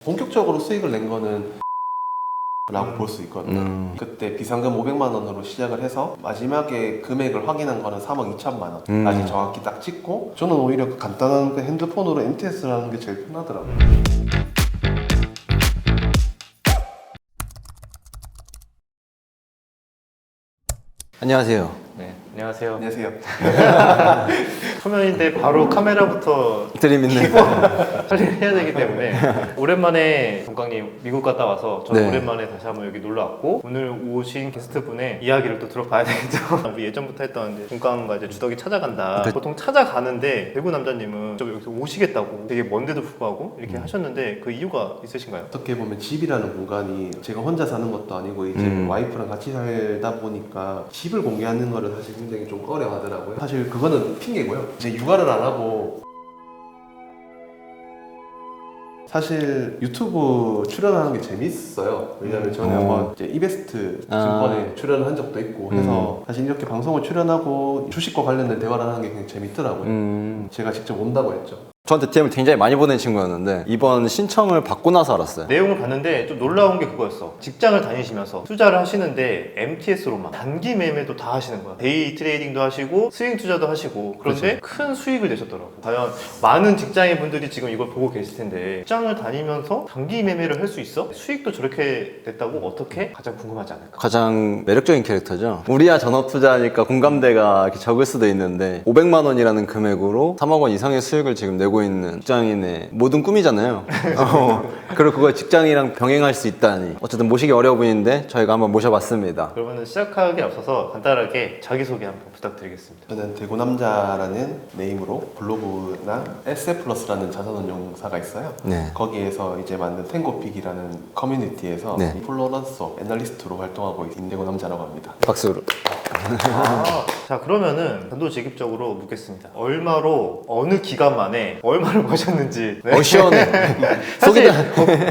본격적으로 수익을 낸 거는 라고 볼 수 있거든요. 그때 비상금 500만 원으로 시작을 해서 마지막에 금액을 확인한 거는 3억 2천만 원 아직 정확히 딱 찍고, 저는 오히려 그 간단한 그 핸드폰으로 MTS를 하는 게 제일 편하더라고요. 안녕하세요. 네, 안녕하세요. 안녕하세요. 초면인데 바로 카메라부터 드림있는 촬영을 해야 되기 때문에 오랜만에 동강님 미국 갔다 와서 저는 네. 오랜만에 다시 한번 여기 놀러 왔고, 오늘 오신 게스트분의 이야기를 또 들어봐야 되겠죠. 우리 예전부터 했던 이제 동강과 이제 주덕이 찾아간다. 보통 찾아가는데 대구 남자님은 좀 여기서 오시겠다고 되게 먼데도 불구하고 이렇게 하셨는데 그 이유가 있으신가요? 어떻게 보면 집이라는 공간이 제가 혼자 사는 것도 아니고 이제 와이프랑 같이 살다 보니까 집을 공개하는 거를 사실 굉장히 좀 어려워하더라고요. 사실 그거는 핑계고요. 이제 육아를 안 하고 사실 유튜브 출연하는 게 재밌어요. 왜냐면 저는 한번 이제 이베스트 증권에 출연을 한 적도 있고 해서 사실 이렇게 방송을 출연하고 주식과 관련된 대화를 하는 게 굉장히 재밌더라고요. 제가 직접 온다고 했죠. 저한테 DM을 굉장히 많이 보낸 친구였는데 이번 신청을 받고 나서 알았어요. 내용을 봤는데 좀 놀라운 게 그거였어. 직장을 다니시면서 투자를 하시는데 MTS로만 단기 매매도 다 하시는 거야. 데이 트레이딩도 하시고 스윙 투자도 하시고, 그런데 큰 수익을 내셨더라고. 과연 많은 직장인 분들이 지금 이걸 보고 계실 텐데 직장을 다니면서 단기 매매를 할 수 있어? 수익도 저렇게 냈다고? 어떻게? 가장 궁금하지 않을까? 가장 매력적인 캐릭터죠. 우리야 전업 투자하니까 공감대가 이렇게 적을 수도 있는데 500만 원이라는 금액으로 3억 원 이상의 수익을 지금 내고 있는 직장인의 모든 꿈이잖아요. 그리고 그걸 직장이랑 병행할 수 있다니 어쨌든 모시기 어려워 보이는데 저희가 한번 모셔봤습니다. 그러면 시작하기 앞서서 간단하게 자기소개 한번 부탁드리겠습니다. 저는 대구남자라는 네임으로 블로그나 에세플러스라는 자산운용사가 있어요. 네. 거기에서 이제 만든 탱고픽이라는 커뮤니티에서 네. 인플루언서 애널리스트로 활동하고 있는 대구남자라고 합니다. 박수로. 자, 그러면은 단도직입적으로 묻겠습니다. 얼마로 어느 기간 만에 얼마를 버셨는지. 네. 시원해.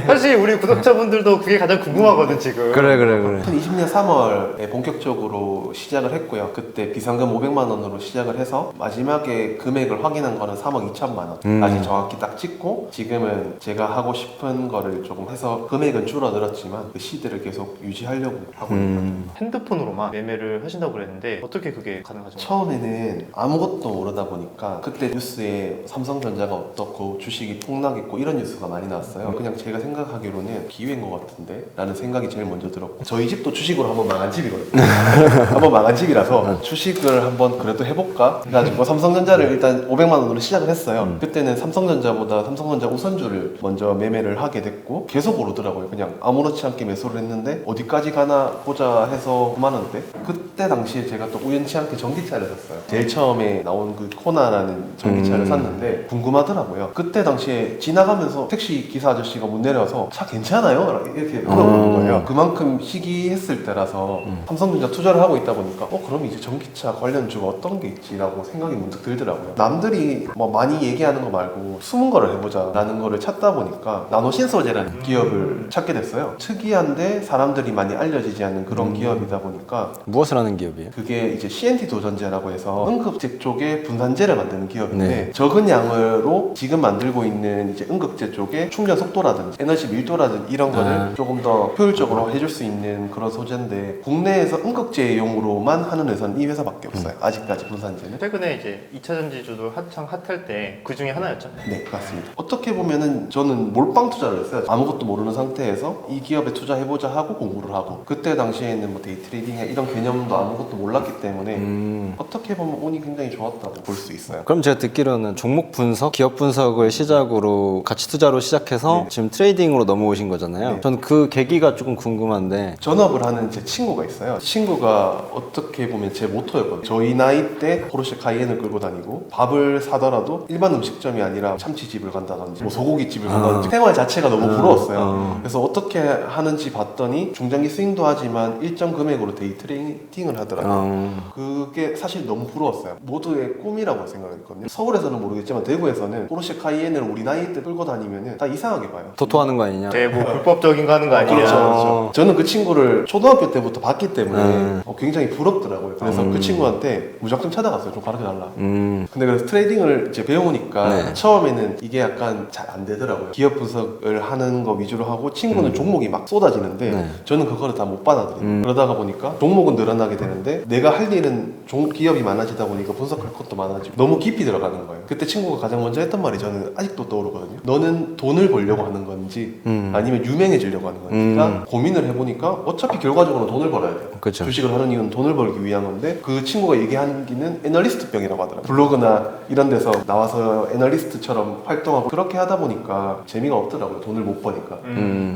사실 우리 구독자분들도 그게 가장 궁금하거든 지금. 그래. 2020년 3월에 본격적으로 시작을 했고요. 그때 비상금 500만 원으로 시작을 해서 마지막에 금액을 확인한 거는 3억 2천만 원 아직 정확히 딱 찍고, 지금은 제가 하고 싶은 거를 조금 해서 금액은 줄어들었지만 그 시대를 계속 유지하려고 하고 있는 거죠. 핸드폰으로만 매매를 하신다고 그랬는데 어떻게 그게 가능하죠? 처음에는 아무것도 모르다 보니까 그때 뉴스에 삼성전자가 어떻고 주식이 폭락했고 이런 뉴스가 많이 나왔어요. 그냥 제가 생각하기로는 기회인 것 같은데 라는 생각이 제일 먼저 들었고, 저희 집도 주식으로 한번 망한 집이거든요. 한번 망한 집이라서 주식을 한번 그래도 해볼까 해가지고 삼성전자를 일단 500만 원으로 시작을 했어요. 그때는 삼성전자보다 삼성전자 우선주를 먼저 매매를 하게 됐고 계속 오르더라고요. 그냥 아무렇지 않게 매수를 했는데 어디까지 가나 보자 해서 9만 원대. 그때 당시에 제가 또 우연치 않게 전기차를 샀어요. 제일 처음에 나온 그 코나라는 전기차를 샀는데 궁금하더라고요. 그때 당시에 지나가면서 택시 기사 아저씨가 못 내려서 차 괜찮아요? 이렇게 물어보는 거예요. 그만큼 시기했을 때라서 삼성전자 투자를 하고 있다 보니까 그럼 이제 전기차 관련주가 어떤 게 있지라고 생각이 문득 들더라고요. 남들이 뭐 많이 얘기하는 거 말고 숨은 거를 해보자 라는 거를 찾다 보니까 나노신소재라는 기업을 찾게 됐어요. 특이한데 사람들이 많이 알려지지 않는 그런 기업이다 보니까. 무엇을 하는 기업이에요? 그게 이제 CNT 도전제라고 해서 응급제 쪽에 분산제를 만드는 기업인데, 네. 적은 양으로 지금 만들고 있는 이제 응급제 쪽에 충전 속도라든지 에너지 밀도라든지 이런 거를 조금 더 효율적으로 해줄 수 있는 그런 소재인데, 국내에서 응급제용으로만 하는 회사는 이 회사밖에 없어요. 아직까지 분산제는. 최근에 이제 2차 전지주도 한창 핫할 때 그 중에 하나였죠. 네, 맞습니다. 어떻게 보면은 저는 몰빵 투자를 했어요. 아무것도 모르는 상태에서 이 기업에 투자해보자 하고 공부를 하고, 그때 당시에는 뭐 데이 트레이딩 이런 개념도 아무것도 몰랐기 때문에 어떻게 보면 운이 굉장히 좋았다고 볼 수 있어요. 그럼 제가 듣기로는 종목 분석, 기업 분석을 시작으로 가치 투자로 시작해서 지금 트레이딩으로 넘어오신 거잖아요. 네. 전 그 계기가 조금 궁금한데. 전업을 하는 제 친구가 있어요. 친구가 어떻게 보면 제 모토였거든요. 저희 나이 때 포르쉐 카이엔을 끌고 다니고, 밥을 사더라도 일반 음식점이 아니라 참치집을 간다든지 뭐 소고기집을 간다든지 생활 자체가 너무 부러웠어요. 그래서 어떻게 하는지 봤더니 중장기 스윙도 하지만 일정 금액으로 데이 트레이딩을 하더라고요. 되더라고요. 그게 사실 너무 부러웠어요. 모두의 꿈이라고 생각했거든요. 서울에서는 모르겠지만 대구에서는 포르쉐 카이엔을 우리 나이 때 끌고 다니면 다 이상하게 봐요. 도토하는 거 아니냐? 뭐 불법적인 거 하는 거 아니냐. 그렇죠, 그렇죠. 저는 그 친구를 초등학교 때부터 봤기 때문에 굉장히 부럽더라고요. 그래서 그 친구한테 무작정 찾아갔어요. 좀 가르쳐달라. 근데 그래서 트레이딩을 이제 배우니까 네. 처음에는 이게 약간 잘 안 되더라고요. 기업 분석을 하는 거 위주로 하고 친구는 종목이 막 쏟아지는데 네. 저는 그거를 다 못 받아들여요. 그러다가 보니까 종목은 늘어나게 되는데 내가 할 일은 기업이 많아지다 보니까 분석할 것도 많아지고 너무 깊이 들어가는 거예요. 그때 친구가 가장 먼저 했던 말이 저는 아직도 떠오르거든요. 너는 돈을 벌려고 하는 건지 아니면 유명해지려고 하는 건지가 고민을 해보니까 어차피 결과적으로 돈을 벌어야 돼요. 그쵸. 주식을 하는 이유는 돈을 벌기 위한 건데 그 친구가 얘기하기는 애널리스트병이라고 하더라고요. 블로그나 이런 데서 나와서 애널리스트처럼 활동하고 그렇게 하다 보니까 재미가 없더라고요. 돈을 못 버니까.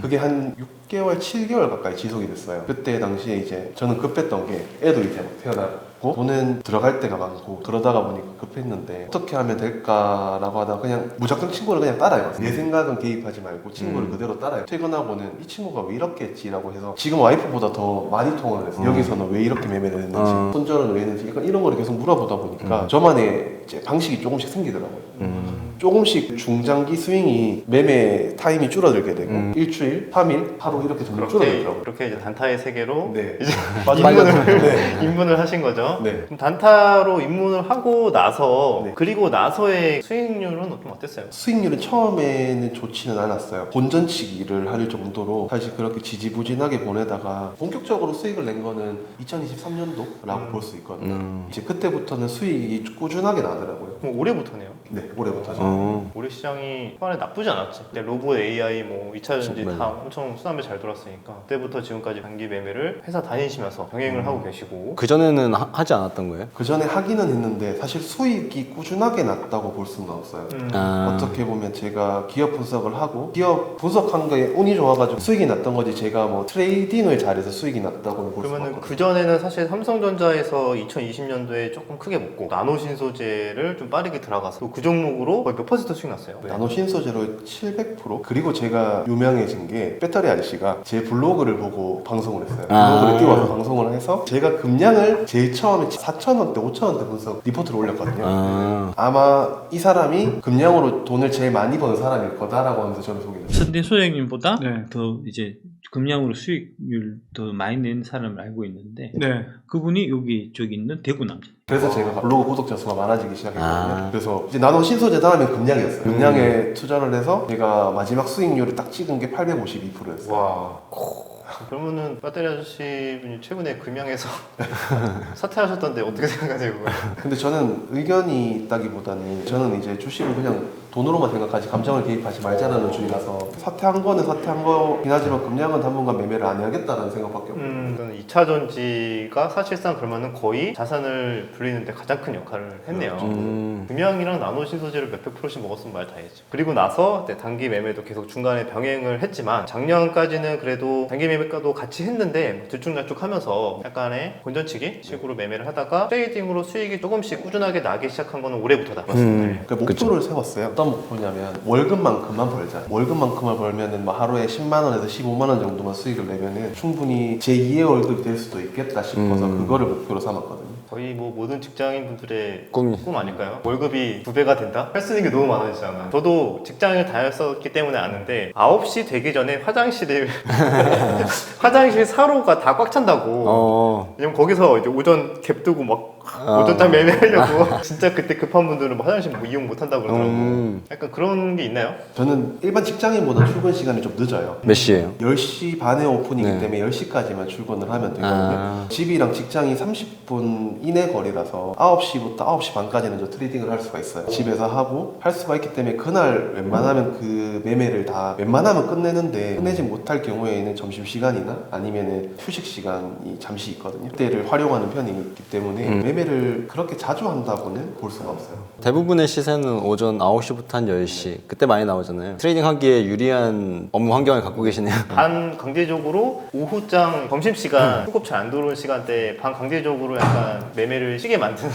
그게 한 6개월, 7개월 가까이 지속이 됐어요. 그때 당시에 이제 저는 급했던 게 애도 이제 태어나고 돈은 들어갈 때가 많고 그러다가 보니까 급했는데 어떻게 하면 될까라고 하다가 그냥 무작정 친구를 그냥 따라요. 내 생각은 개입하지 말고 친구를 그대로 따라요. 퇴근하고는 이 친구가 왜 이렇게 했지라고 해서 지금 와이프보다 더 많이 통화를 했어요. 여기서는 왜 이렇게 매매를 했는지 손절은 왜 했는지 약간 이런 거를 계속 물어보다 보니까 저만의 이제 방식이 조금씩 생기더라고요. 조금씩 중장기 스윙이 매매 타임이 줄어들게 되고 일주일, 3일, 하루 이렇게 점점 줄어들더라고요. 그렇게 이제 단타의 세계로 네. 이제 네. 입문을 하신 거죠. 네. 그럼 단타로 입문을 하고 나서 네. 그리고 나서의 수익률은 좀 어땠어요? 수익률은 처음에는 좋지는 않았어요. 본전치기를 할 정도로 사실 그렇게 지지부진하게 보내다가 본격적으로 수익을 낸 거는 2023년도라고 볼 수 있거든요. 이제 그때부터는 수익이 꾸준하게 나더라고요. 그럼 올해부터네요. 네, 올해부터죠. 올해 시장이 초반에 나쁘지 않았지. 근데 로봇 AI 뭐 2차 전지 맞아요. 다 엄청 수남에 잘 돌았으니까 그때부터 지금까지 단기 매매를 회사 다니시면서 병행을 하고 계시고 그전에는 하지 않았던 거예요? 그 전에 하기는 했는데 사실 수익이 꾸준하게 났다고 볼 수는 없어요. 어떻게 보면 제가 기업 분석을 하고 기업 분석한 거에 운이 좋아가지고 수익이 났던 거지 제가 뭐 트레이딩을 잘해서 수익이 났다고 볼 수는 그러면은 없거든요. 그 전에는 사실 삼성전자에서 2020년도에 조금 크게 먹고 나노 신소재를 좀 빠르게 들어가서 또 그 종목으로 거의 몇 퍼센트 수익 났어요. 나노 신소재로 700%? 그리고 제가 유명해진 게 배터리 아저씨가 제 블로그를 보고 방송을 했어요. 블로그를 띄워서 방송을 해서 제가 금량을 제일 처음에 4,000원대, 5,000원대 분석 리포트를 올렸거든요. 아마 이 사람이 금량으로 돈을 제일 많이 버는 사람일 거다라고 하면서 저를 소개했어요. 근데 소장님보다 네. 더 이제 금량으로 수익률 더 많이 낸 사람을 알고 있는데 네. 그분이 여기 저기 있는 대구 남자. 그래서 제가 블로그 구독자 수가 많아지기 시작했거든요. 그래서 이제 나노 신소재 다음에 금량이었어요. 금량에 투자를 해서 제가 마지막 수익률을 딱 찍은 게 852%였어요. 와. 그러면은 배터리 아저씨 분이 최근에 금양에서 사퇴하셨던데 어떻게 생각하세요? 그거? 근데 저는 의견이 있다기보다는 저는 이제 주식을 그냥 돈으로만 생각하지 감정을 개입하지 말자라는 주의라서 사퇴한 거는 사퇴한 거긴 하지만 금량은 당분간 매매를 안 해야겠다는 생각밖에 없어요. 저는 2차 전지가 사실상 그러면은 거의 자산을 불리는데 가장 큰 역할을 했네요. 금양이랑 나노 신소재를 몇백 프로씩 먹었으면 말 다 했죠. 그리고 나서 이제 단기 매매도 계속 중간에 병행을 했지만 작년까지는 그래도 단기 매매가도 같이 했는데 들쭉날쭉하면서 약간의 본전치기 식으로 매매를 하다가 트레이딩으로 수익이 조금씩 꾸준하게 나기 시작한 거는 올해부터다. 그러니까 목표를 세웠어요. 어떤 목표냐면 월급만큼만 벌자. 월급만큼만 벌면은 뭐 하루에 10만 원에서 15만 원 정도만 수익을 내면은 충분히 제 2의 월급이 될 수도 있겠다 싶어서 그거를 목표로 삼았거든요. 거의 뭐 모든 직장인 분들의 꿈이. 꿈 아닐까요? 월급이 2배가 된다? 할 수 있는 게 너무 많아지잖아. 저도 직장을 다녔었기 때문에 아는데 9시 되기 전에 화장실 사로가 다 꽉 찬다고. 왜냐면 거기서 이제 오전 갭 두고 막 오전 딱 매매하려고 진짜 그때 급한 분들은 뭐 화장실 뭐 이용 못 한다고 그러더라고. 약간 그런 게 있나요? 저는 일반 직장인보다 출근 시간이 좀 늦어요. 몇 시에요? 10시 반에 오픈이기 네. 때문에 10시까지만 출근을 하면 되거든요. 집이랑 직장이 30분 이내 거리라서 9시부터 9시 반까지는 저 트레이딩을 할 수가 있어요. 집에서 하고 할 수가 있기 때문에 그날 웬만하면 그 매매를 다 웬만하면 끝내는데 끝내지 못할 경우에는 점심시간이나 아니면은 휴식 시간이 잠시 있거든요. 그때를 활용하는 편이기 때문에 매매를 그렇게 자주 한다고는 볼 수가 없어요. 대부분의 시세는 오전 9시부터 한 10시 그때 많이 나오잖아요. 트레이딩 하기에 유리한 업무 환경을 갖고 계시네요. 반 강제적으로 오후장 점심시간 수급 잘 안 들어오는 시간대에 반 강제적으로 약간 매매를 쉬게 만드는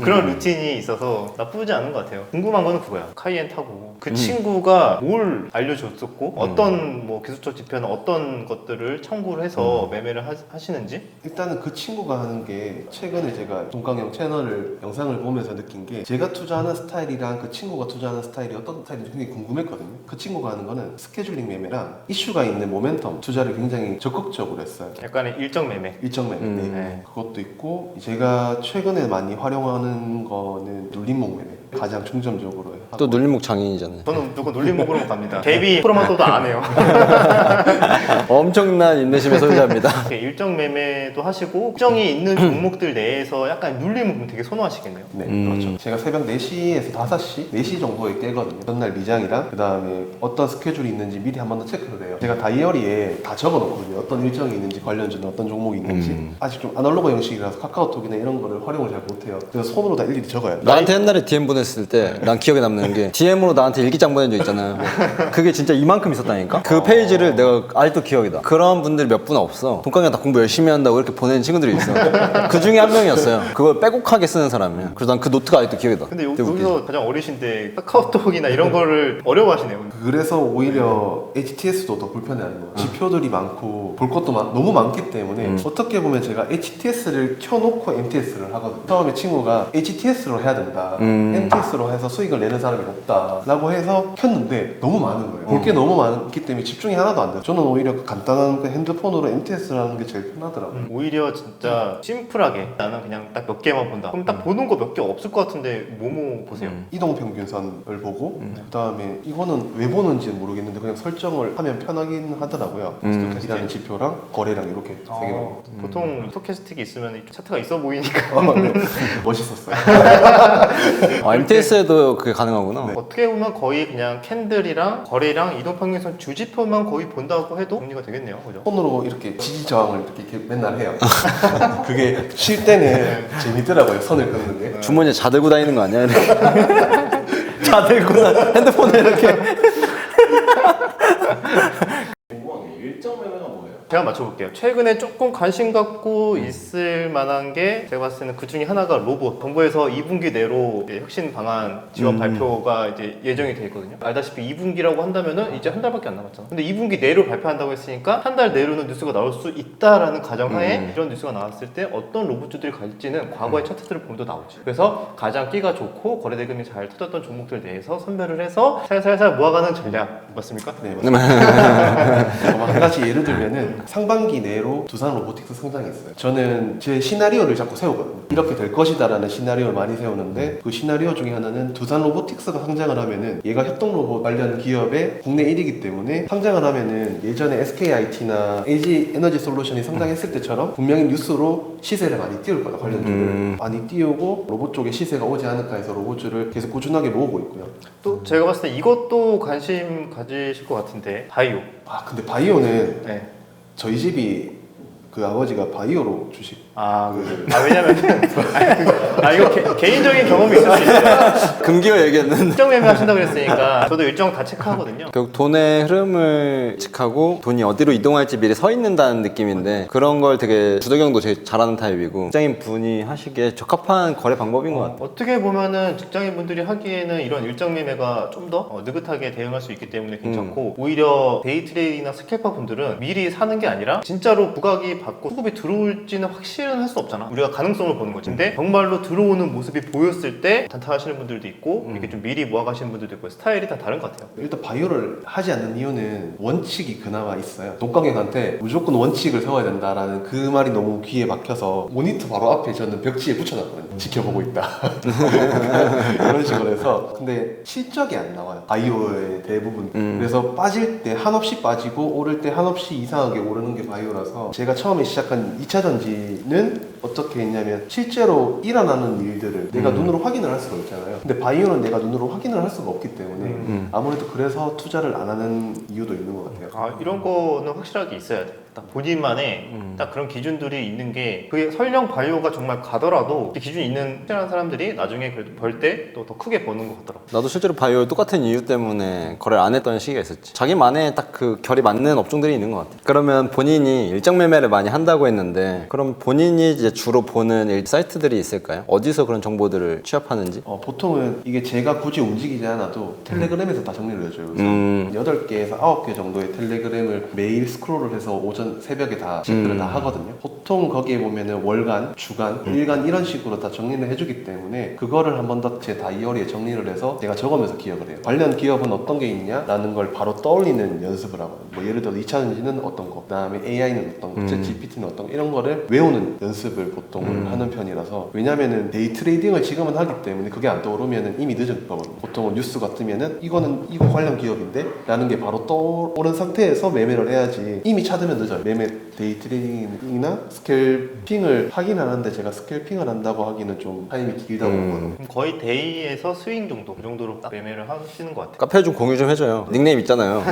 그런 루틴이 있어서 나쁘지 않은 것 같아요. 궁금한 거는 그거야. 카이엔 타고 그 친구가 뭘 알려줬었고 어떤 뭐 기술적 지표는 어떤 것들을 참고를 해서 매매를 하시는지. 일단은 그 친구가 하는 게 최근에 제가 동강형 채널을 영상을 보면서 느낀 게 제가 투자하는 스타일이랑 그 친구가 투자하는 스타일이 어떤 스타일인지 굉장히 궁금했거든요. 그 친구가 하는 거는 스케줄링 매매랑 이슈가 있는 모멘텀 투자를 굉장히 적극적으로 했어요. 약간의 일정 매매. 일정 매매. 네. 그것도 있고 제가 최근에 많이 활용하는 거는 눌림목 매매 가장 중점적으로 해요. 또 눌림목 장인이잖아요. 저는 무조건 눌림목으로만 갑니다. 대비 프로마토도 안 해요. 엄청난 인내심의 소유자입니다. 이렇게 일정 매매도 하시고 일정이 있는 종목들 내에서 약간 눌림목 되게 선호하시겠네요. 네, 그렇죠. 제가 새벽 4시에서 5시? 4시 정도에 깨거든요. 전날 미장이랑 그 다음에 어떤 스케줄이 있는지 미리 한 번 더 체크를 해요. 제가 다이어리에 다 적어놓거든요. 어떤 일정이 있는지 관련주는 어떤 종목이 있는지. 아직 좀 아날로그 형식이라서 카카오톡이나 이런 거를 활용을 잘 못해요. 그래서 손으로 다 일일이 적어야 돼요. 나한테 옛날에 DM 보냈을 때 난 기억에 남는 게 DM으로 나한테 일기장 보낸 적 있잖아요. 그게 진짜 이만큼 있었다니까? 그 페이지를 내가 아직도 기억이다. 그런 분들이 몇 분 없어. 동강이가 다 공부 열심히 한다고 이렇게 보내는 친구들이 있어. 그 중에 한 명이었어요. 그걸 빼곡하게 쓰는 사람이야. 그래서 난 그 노트가 아직도 기억이다. 근데 되게 웃기지. 여기서 가장 어리신데 카카오톡이나 이런 거를 어려워하시네요. 그래서 오히려 HTS도 더 불편해하는 거예요. 지표들이 많고 볼 것도 너무 많기 때문에 어떻게 보면 제가 HTS를 켜놓고 MTS를 하거든요. 처음에 친구가 HTS로 해야 된다. MTS로 해서 수익을 내는 사람이 없다 라고 해서 켰는데 너무 많은 거예요. 볼 게 너무 많기 때문에 집중이 하나도 안 돼요. 저는 오히려 그 간단한 그 핸드폰으로 MTS라는 게 제일 편하더라고요. 오히려 진짜 심플하게 나는 그냥 딱 몇 개만 본다. 그럼 딱 보는 거 몇 개 없을 것 같은데 뭐뭐 보세요? 이동평균선을 보고 그 다음에 이거는 왜 보는지는 모르겠는데 그냥 설정을 하면 편하긴 하더라고요. 스토캐스틱이라는 지표랑 거래량 이렇게 세 개만. 보통 스토캐스틱이 있으면 차트가 있어 보이니까 네. 멋있었어요. MTS에도 그게 가능하구나. 네. 어떻게 보면 거의 그냥 캔들이랑 거래량 이동평균선 주지표만 거의 본다고 해도 정리가 되겠네요. 그죠? 손으로 이렇게 지지 저항을 이렇게 맨날 해요. 그게 쉴 때는 재밌더라고요. 선을 긋는 게. 주머니에 자 들고 다니는 거 아니야? 이렇게. 자 들고 핸드폰에 이렇게. 일정 매매가 뭐예요? 제가 맞춰볼게요. 최근에 조금 관심 갖고 있을 만한 게 제가 봤을 때는 그 중에 하나가 로봇. 정부에서 2분기 내로 이제 혁신 방안 지원 발표가 이제 예정이 돼 있거든요. 알다시피 2분기라고 한다면은 이제 한 달밖에 안 남았잖아. 근데 2분기 내로 발표한다고 했으니까 한 달 내로는 뉴스가 나올 수 있다라는 가정하에 이런 뉴스가 나왔을 때 어떤 로봇주들이 갈지는 과거의 차트들을 보면 또 나오지. 그래서 가장 끼가 좋고 거래 대금이 잘 터졌던 종목들 내에서 선별을 해서 살살살 모아가는 전략 맞습니까? 네, 맞습니다. 한 가지 예를 들면은 상반기 내로 두산 로보틱스 성장했어요. 저는 제 시나리오를 자꾸 세우거든요. 이렇게 될 것이다라는 시나리오를 많이 세우는데 그 시나리오 중에 하나는 두산 로보틱스가 성장을 하면은 얘가 협동 로봇 관련 기업의 국내 1위이기 때문에 성장을 하면은 예전에 SKIT나 LG 에너지 솔루션이 성장했을 때처럼 분명히 뉴스로 시세를 많이 띄울 거다. 관련주를 많이 띄우고 로봇 쪽에 시세가 오지 않을까 해서 로봇주를 계속 꾸준하게 모으고 있고요. 또 제가 봤을 때 이것도 관심 가지실 것 같은데 바이오. 아 근데 바이오는 네. 저희 집이 그 아버지가 바이오로 주식 왜냐면 이거 개인적인 경험이 있을 수 있어요. 금기어 얘기했는데. 일정 매매 하신다고 그랬으니까 저도 일정 다 체크하거든요. 결국 돈의 흐름을 예측하고 돈이 어디로 이동할지 미리 서 있는다는 느낌인데 그런 걸 되게 주도경도 되게 잘하는 타입이고 직장인 분이 하시기에 적합한 거래 방법인 것 같아요. 어떻게 보면은 직장인 분들이 하기에는 이런 일정 매매가 좀 더 느긋하게 대응할 수 있기 때문에 괜찮고 오히려 데이 트레이딩이나 스캘퍼 분들은 미리 사는 게 아니라 진짜로 부각이 받고 수급이 들어올지는 확실은 할 수 없잖아. 우리가 가능성을 보는 거지. 근데 정말로 들어오는 모습이 보였을 때 단타하시는 분들도 있고 이렇게 좀 미리 모아가시는 분들도 있고 스타일이 다 다른 것 같아요. 일단 바이오를 하지 않는 이유는 원칙이 그나마 있어요. 독강형한테 무조건 원칙을 세워야 된다라는 그 말이 너무 귀에 박혀서 모니터 바로 앞에 저는 벽지에 붙여놨거든요. 지켜보고 있다. 이런 식으로 해서 근데 실적이 안 나와요. 바이오의 대부분. 그래서 빠질 때 한없이 빠지고 오를 때 한없이 이상하게 오르는 게 바이오라서 제가 처음에 시작한 2차 전지는 어떻게 했냐면 실제로 일어나는 일들을 내가 눈으로 확인을 할 수가 있잖아요. 근데 바이오는 내가 눈으로 확인을 할 수가 없기 때문에 아무래도 그래서 투자를 안 하는 이유도 있는 것 같아요. 이런 거는 확실하게 있어야 돼. 딱 본인만의 딱 그런 기준들이 있는 게 그게 설령 바이오가 정말 가더라도 그 기준이 있는 특별한 사람들이 나중에 그래도 벌 때 또 더 크게 버는 것 같더라고. 나도 실제로 바이오 똑같은 이유 때문에 거래를 안 했던 시기가 있었지. 자기만의 딱 그 결이 맞는 업종들이 있는 것 같아. 그러면 본인이 일정 매매를 많이 한다고 했는데 그럼 본인이 이제 주로 보는 사이트들이 있을까요? 어디서 그런 정보들을 취합하는지? 보통은 이게 제가 굳이 움직이지 않아도 텔레그램에서 다 정리를 해줘요. 그래서 8개에서 9개 정도의 텔레그램을 매일 스크롤을 해서 오전 새벽에 다 체크를 다 하거든요. 보통 거기에 보면은 월간, 주간, 일간 이런 식으로 다 정리를 해주기 때문에 그거를 한 번 더 제 다이어리에 정리를 해서 제가 적으면서 기억을 해요. 관련 기업은 어떤 게 있냐라는 걸 바로 떠올리는 연습을 하거든요. 뭐 예를 들어 2차전지는 어떤 거, 그다음에 AI는 어떤 거, ChatGPT는 어떤 거 이런 거를 외우는 연습을 보통 하는 편이라서 왜냐면은 데이 트레이딩을 지금은 하기 때문에 그게 안 떠오르면은 이미 늦은 거거든요. 보통은 뉴스가 뜨면은 이거는 이거 관련 기업인데 라는 게 바로 떠오른 상태에서 매매를 해야지 이미 차들면 늦어요. 매매 데이 트레이딩이나 스캘핑을 하긴 하는데 제가 스캘핑을 한다고 하기는 좀 타임이 길다고 보거든요. 그럼 거의 데이에서 스윙 정도 그 정도로 딱 매매를 하시는 것 같아요. 카페 좀 공유 좀 해줘요. 닉네임 있잖아요.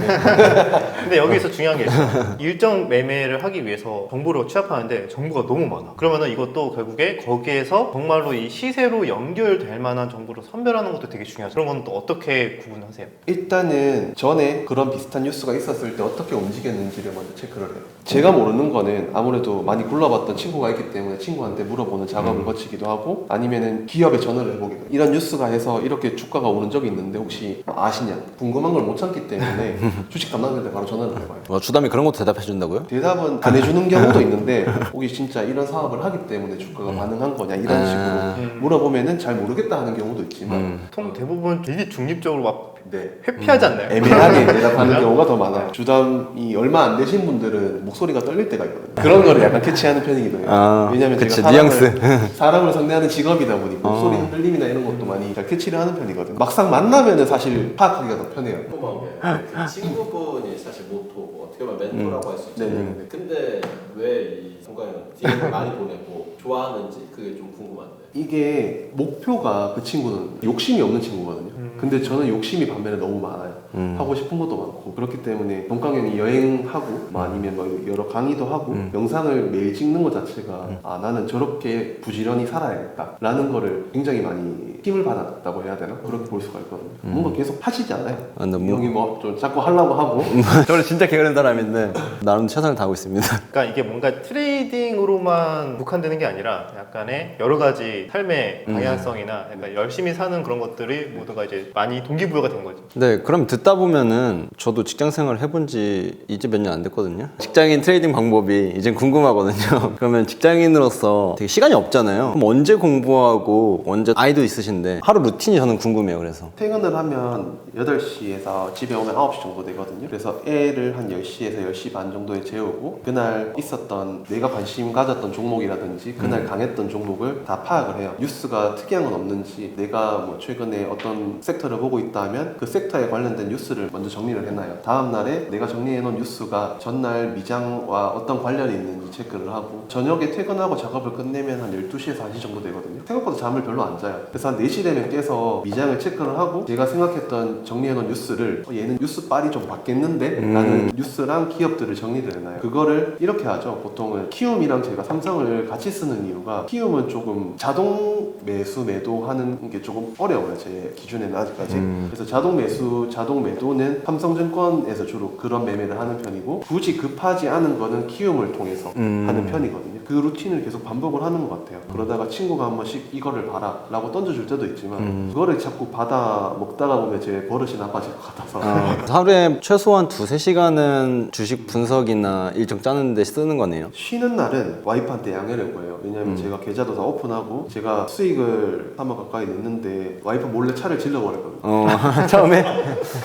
근데 여기서 중요한 게 있어요. 일정 매매를 하기 위해서 정보를 취합하는데 정보가 너무 많아. 그러면은 이것도 결국에 거기에서 정말로 이 시세로 연결될 만한 정보를 선별하는 것도 되게 중요하죠. 그런 건 또 어떻게 구분하세요? 일단은 전에 그런 비슷한 뉴스가 있었을 때 어떻게 움직였는지를 먼저 체크를 해요. 제가 모르는 거는 아무래도 많이 굴러봤던 친구가 있기 때문에 친구한테 물어보는 작업을 거치기도 하고 아니면은 기업에 전화를 해보기도 해요. 이런 뉴스가 해서 이렇게 주가가 오른 적이 있는데 혹시 아시냐? 궁금한 걸 못 참기 때문에 주식 담당자한테 바로 전화를 해봐요. 주담이 그런 것도 대답해 준다고요? 대답은 안 해주는 경우도 있는데 혹시 진짜 이런 사업을 하기 때문에 주가가 반응한 거냐 이런 식으로 물어보면은 잘 모르겠다 하는 경우도 있지만 보통 대부분 되게 중립적으로 막 네. 회피하지 않나요? 애매하게 대답하는 경우가 더 많아요. 주담이 얼마 안 되신 분들은 목소리가 떨릴 때가 있거든요. 그런 거를 약간 캐치하는 편이기도 해요. 왜냐면 그치, 제가 뉘앙스. 사람을 상대하는 직업이다 보니 목소리 흔들림이나 이런 것도 많이 잘 캐치를 하는 편이거든요. 막상 만나면은 사실 파악하기가 더 편해요. 그 친구분이 사실 모토고 어떻게 보면 멘토라고 할 수 있잖아요. 네네네. 근데 왜 이 성과에는 DM을 많이 보내고 좋아하는지 그게 좀 궁금한데. 이게 목표가 그 친구는 욕심이 없는 친구거든요. 근데 저는 욕심이 반면에 너무 많아요. 하고 싶은 것도 많고 그렇기 때문에 동강연이 여행하고 뭐 아니면 뭐 여러 강의도 하고 영상을 매일 찍는 것 자체가 아 나는 저렇게 부지런히 살아야겠다 라는 거를 굉장히 많이 힘을 받았다고 해야 되나? 그렇게 볼 수가 있거든요. 뭔가 계속 하시지 않아요? 근데 이 형이 뭐 좀 자꾸 하려고 하고 저는 진짜 게으른 사람인데 나름 최선을 다하고 있습니다. 그러니까 이게 뭔가 트레이딩으로만 국한되는 게 아니라 약간의 여러 가지 삶의 방향성이나 약간 열심히 사는 그런 것들이 모두가 이제 많이 동기부여가 된 거지. 네, 그럼 듣다 보면은 저도 직장 생활 해본 지 이제 몇 년 안 됐거든요. 직장인 트레이딩 방법이 이젠 궁금하거든요. 그러면 직장인으로서 되게 시간이 없잖아요. 그럼 언제 공부하고 언제 아이도 있으신데 하루 루틴이 저는 궁금해요. 그래서 퇴근을 하면 8시에서 집에 오면 9시 정도 되거든요. 그래서 애를 한 10시에서 10시 반 정도에 재우고 그날 있었던 내가 관심 가졌던 종목이라든지 그날 강했던 종목을 다 파악을 해요. 뉴스가 특이한 건 없는지 내가 뭐 최근에 어떤 섹터를 보고 있다 하면 그 섹터에 관련된 뉴스를 먼저 정리를 해놔요. 다음날에 내가 정리해놓은 뉴스가 전날 미장과 어떤 관련이 있는지 체크를 하고 저녁에 퇴근하고 작업을 끝내면 한 12시에서 1시 정도 되거든요. 생각보다 잠을 별로 안 자요. 그래서 한 4시 되면 깨서 미장을 체크를 하고 제가 생각했던 정리해놓은 뉴스를 얘는 뉴스 빨이 좀 바뀌었는데? 라는 뉴스랑 기업들을 정리를 해놔요. 그거를 이렇게 하죠. 보통은 키움이랑 제가 삼성을 같이 쓰는 이유가 키움은 조금 자동 매수 매도하는 게 조금 어려워요. 제 기준에는 아직까지. 그래서 자동 매수, 자동 매도는 삼성증권에서 주로 그런 매매를 하는 편이고 굳이 급하지 않은 거는 키움을 통해서 하는 편이거든요. 그 루틴을 계속 반복을 하는 것 같아요. 그러다가 친구가 한 번씩 이거를 봐라 라고 던져줄 때도 있지만 그거를 자꾸 받아 먹다가 보면 제 버릇이 나빠질 것 같아서 하루에 최소한 2-3시간은 주식 분석이나 일정 짜는 데 쓰는 거네요. 쉬는 날은 와이프한테 양해를 구해요. 왜냐면 제가 계좌도 다 오픈하고 제가 수익을 3억 가까이 냈는데 와이프 몰래 차를 질러버렸거든요. 처음에?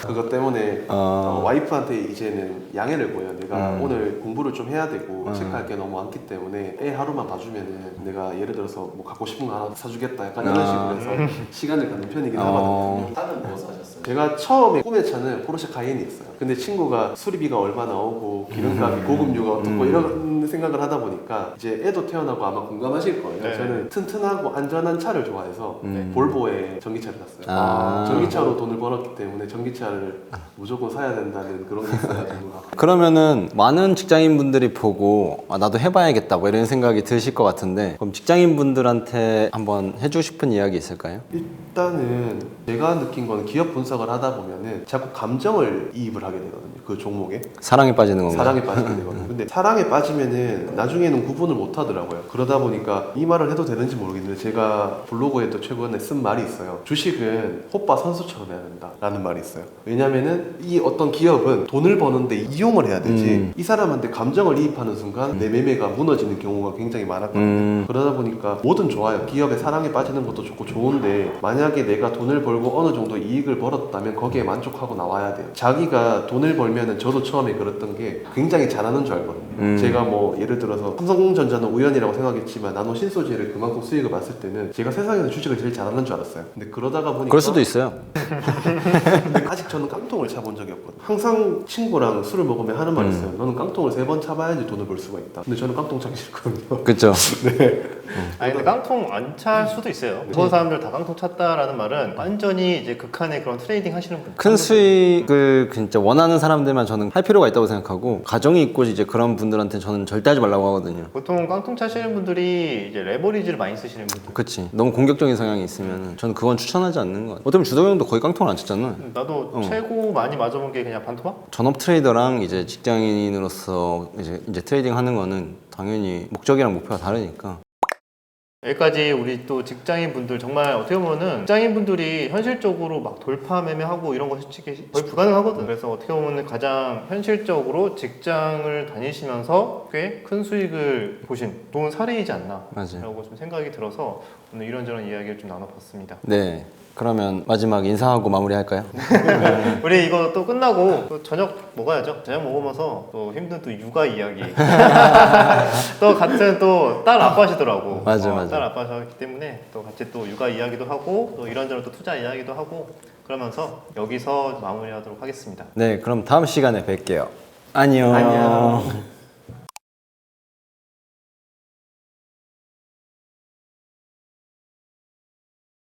그것 때문에 와이프한테 이제는 양해를 구해요. 내가 오늘 공부를 좀 해야 되고 체크할 게 너무 많기 때문에 애 하루만 봐주면은 내가 예를 들어서 뭐 갖고 싶은 거 하나 사주겠다 약간 이런 식으로 해서 시간을 갖는 편이긴 어. 하거든요. 차는 무엇을 하셨어요? 제가 처음에 꿈의 차는 포르쉐 카이엔이었어요. 근데 친구가 수리비가 얼마 나오고 기름값이 고급류가 어떻고 이런 생각을 하다 보니까 이제 애도 태어나고 아마 공감하실 거예요. 네. 저는 튼튼하고 안전한 차를 좋아해서 볼보에 전기차를 샀어요. 아. 전기차로 돈을 벌었기 때문에 전기차를 무조건 사야 된다는 그런 게 있어가지고 그러면은 많은 직장인분들이 보고 아, 나도 해봐야겠다 뭐 이런 생각이 드실 것 같은데 그럼 직장인분들한테 한번 해주고 싶은 이야기 있을까요? 일단은 제가 느낀 거는 기업 분석을 하다 보면은 자꾸 감정을 이입을 하게 되거든요. 그 종목에 사랑에 빠지는 건가요? 사랑에 빠지게 되거든요. 근데 사랑에 빠지면은 나중에는 구분을 못 하더라고요. 그러다 보니까 이 말을 해도 되는지 모르겠는데 제가 블로그에도 최근에 쓴 말이 있어요. 주식은 호빠 선수처럼 해야 된다라는 말이 있어요. 왜냐면은 이 어떤 기업은 돈을 버는데 이용을 해야 되지 이 사람한테 감정을 이입하는 순간 내 매매가 무너지는 경우가 굉장히 많았거든요. 그러다 보니까 뭐든 좋아요. 기업의 사랑에 빠지는 것도 좋고 좋은데 만약에 내가 돈을 벌고 어느 정도 이익을 벌었다면 거기에 만족하고 나와야 돼요. 자기가 돈을 벌면은 저도 처음에 그랬던 게 굉장히 잘하는 줄 알거든요. 제가 뭐 예를 들어서 삼성전자는 우연이라고 생각했지만 나노 신소재를 그만큼 수익을 봤을 때는 제가 세상에서 주식을 제일 잘하는 줄 알았어요. 근데 그러다가 보니까 그럴 수도 있어요. 근데 아직 저는 깡통을 차본 적이 없거든요. 항상 친구랑 술을 먹으면 하는 말이 있어요. 너는 깡통을 3번 차봐야지 돈을 벌 수가 있다. 근데 저는 깡통 차기 싫거든요. 그쵸? 아니 근데 깡통 안 찰 수도 있어요. 모든 사람들 다 깡통 찼다라는 말은 완전히 이제 극한의 그런 트레이딩 하시는 분들. 큰 수익을 진짜 원하는 사람들만 저는 할 필요가 있다고 생각하고 가정이 있고 이제 그런 분들한테 저는 절대 하지 말라고 하거든요. 보통 깡통 차시는 분들이 이제 레버리지를 많이 쓰시는 분들. 그치. 너무 공격적인 성향이 있으면 저는 그건 추천하지 않는 것 같아요. 어쩌면 주덕이 형도 거의 깡통을 안 쳤잖아. 나도 최고 많이 맞아본 게 그냥 반토막? 전업 트레이더랑 이제 직장인으로서 이제 트레이딩 하는 거는 당연히 목적이랑 목표가 다르니까. 여기까지 우리 또 직장인 분들 정말 어떻게 보면은 직장인 분들이 현실적으로 막 돌파 매매하고 이런 거 솔직히 거의 불가능하거든. 그래서 어떻게 보면은 가장 현실적으로 직장을 다니시면서 꽤 큰 수익을 보신 좋은 사례이지 않나 맞아요. 라고 좀 생각이 들어서 오늘 이런저런 이야기를 좀 나눠봤습니다. 네. 그러면 마지막 인사하고 마무리할까요? 우리 이거 또 끝나고 또 저녁 먹어야죠. 저녁 먹으면서 또 힘든 또 육아 이야기. 또 같은 또 딸 아빠시더라고. 맞아. 딸 아빠셨기 때문에 또 같이 또 육아 이야기도 하고 또 이런저런 또 투자 이야기도 하고 그러면서 여기서 마무리하도록 하겠습니다. 네. 그럼 다음 시간에 뵐게요. 안녕. 안녕.